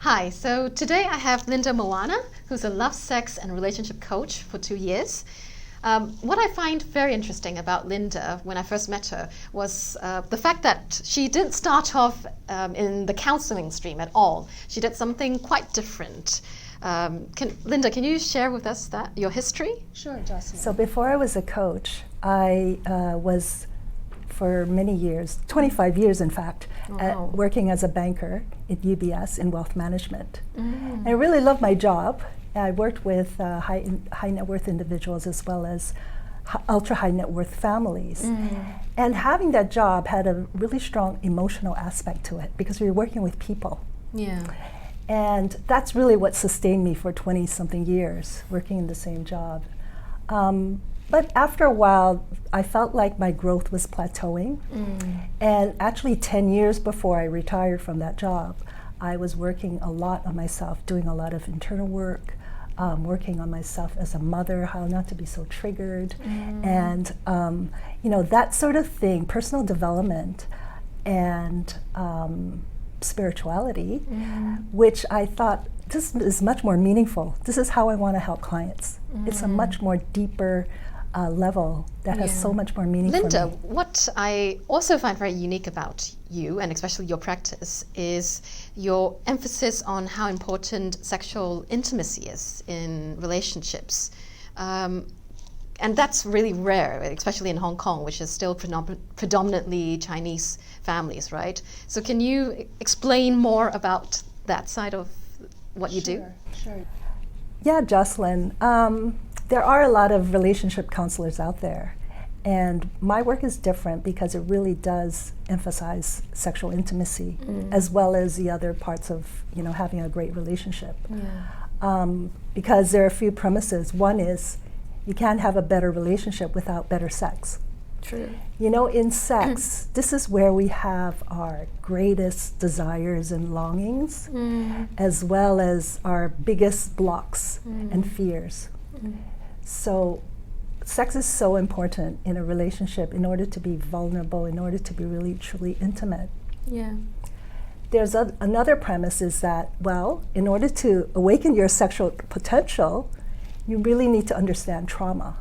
Hi, so today I have Linda Moana, who's a love, sex, and relationship coach for 2 years. What I find very interesting about Linda when I first met her was the fact that she didn't start off in the counseling stream at all. She did something quite different. Linda, can you share with us your history? Sure, Jocelyn. So before I was a coach, I was for many years, 25 years in fact, working as a banker at UBS in wealth management. And I really loved my job. I worked with high net worth individuals as well as ultra high net worth families. And having that job had a really strong emotional aspect to it because we were working with people. Yeah. And that's really what sustained me for 20 something years, working in the same job. But after a while, I felt like my growth was plateauing. And actually 10 years before I retired from that job, I was working a lot on myself, doing a lot of internal work, working on myself as a mother, how not to be so triggered. And, that sort of thing, personal development and spirituality, which I thought, this is much more meaningful. This is how I want to help clients. It's a much more deeper level that has so much more meaning Linda, for me. what I also find very unique about you, and especially your practice, is your emphasis on how important sexual intimacy is in relationships. And that's really rare, especially in Hong Kong, which is still predominantly Chinese families, right? So can you explain more about that side of what you do? Sure. Yeah, Jocelyn. There are a lot of relationship counselors out there, and my work is different because it really does emphasize sexual intimacy as well as the other parts of having a great relationship. Because there are a few premises. One is you can't have a better relationship without better sex. True. In sex, this is where we have our greatest desires and longings, as well as our biggest blocks and fears. So sex is so important in a relationship in order to be vulnerable, in order to be really, truly intimate. Yeah. There's another premise is that, in order to awaken your sexual potential, you really need to understand trauma.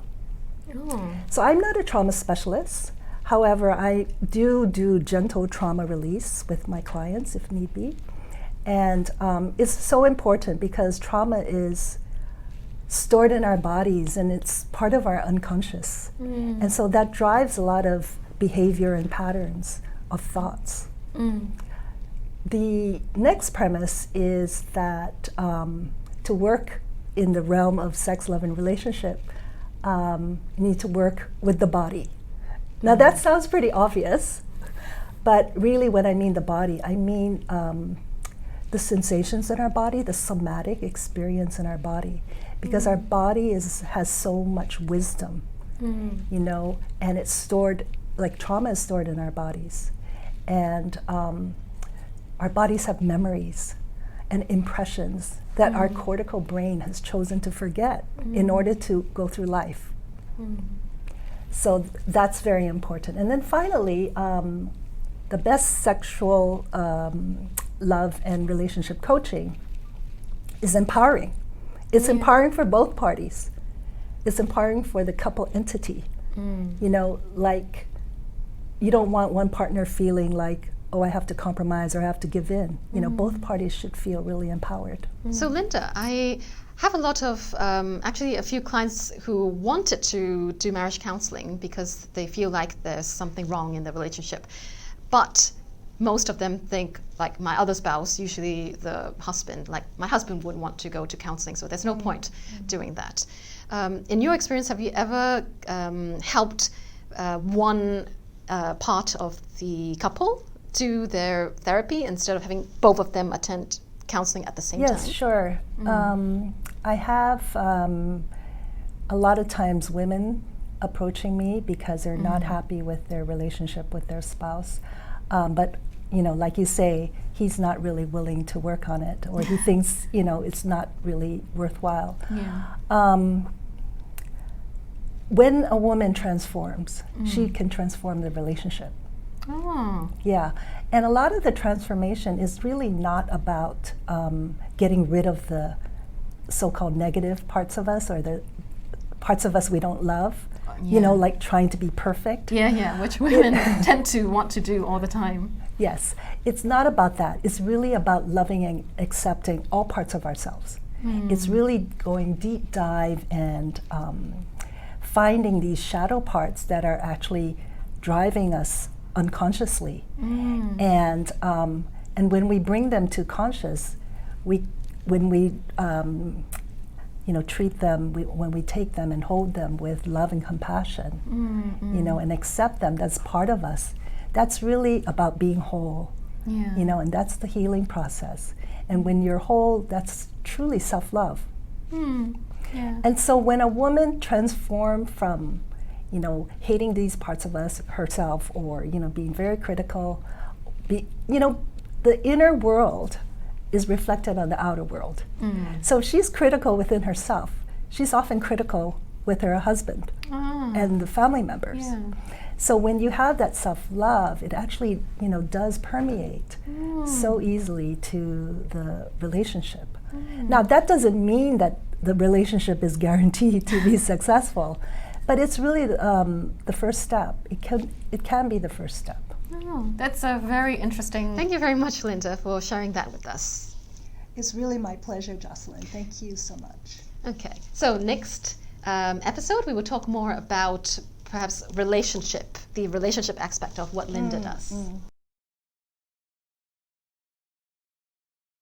So I'm not a trauma specialist. However, I do gentle trauma release with my clients if need be. And it's so important because trauma is stored in our bodies and it's part of our unconscious. And so that drives a lot of behavior and patterns of thoughts. The next premise is that to work in the realm of sex, love, and relationship, you need to work with the body. Now that sounds pretty obvious, but really when I mean the body, I mean the sensations in our body, the somatic experience in our body. Because our body has so much wisdom, and it's stored, like trauma is stored in our bodies. And our bodies have memories and impressions that our cortical brain has chosen to forget in order to go through life. So that's very important. And then finally, the best sexual love and relationship coaching is empowering. It's empowering for both parties. It's empowering for the couple entity. Like you don't want one partner feeling like, oh, I have to compromise or I have to give in. Both parties should feel really empowered. So Linda, I have a lot of, actually a few clients who wanted to do marriage counseling because they feel like there's something wrong in the relationship. But most of them think, like my other spouse, usually the husband, like my husband wouldn't want to go to counseling, so there's no point doing that. In your experience, have you ever helped one part of the couple do their therapy instead of having both of them attend counseling at the same time? Yes, sure. I have a lot of times women approaching me because they're not happy with their relationship with their spouse. But like you say, he's not really willing to work on it, or he thinks, it's not really worthwhile. When a woman transforms, she can transform the relationship. Oh. Yeah, and a lot of the transformation is really not about getting rid of the so-called negative parts of us or the parts of us we don't love, you know, like trying to be perfect. Yeah, which women tend to want to do all the time. Yes, it's not about that. It's really about loving and accepting all parts of ourselves. It's really going deep dive and finding these shadow parts that are actually driving us unconsciously. And when we bring them to conscious, when we treat them, when we take them and hold them with love and compassion, you know, and accept them, that's part of us. That's really about being whole, you know, and that's the healing process. And when you're whole, that's truly self-love. And so when a woman transforms from, you know, hating these parts of us, herself, or, you know, being very critical, you know, the inner world is reflected on the outer world. So if she's critical within herself, she's often critical with her husband and the family members. So when you have that self-love, it actually, you know, does permeate so easily to the relationship. Now, that doesn't mean that the relationship is guaranteed to be successful, but it's really the first step. It can be the first step. Oh, that's a very interesting. Thank you very much, Linda, for sharing that with us. It's really my pleasure, Jocelyn. Thank you so much. Okay, so next episode we will talk more about perhaps the relationship aspect of what Linda does.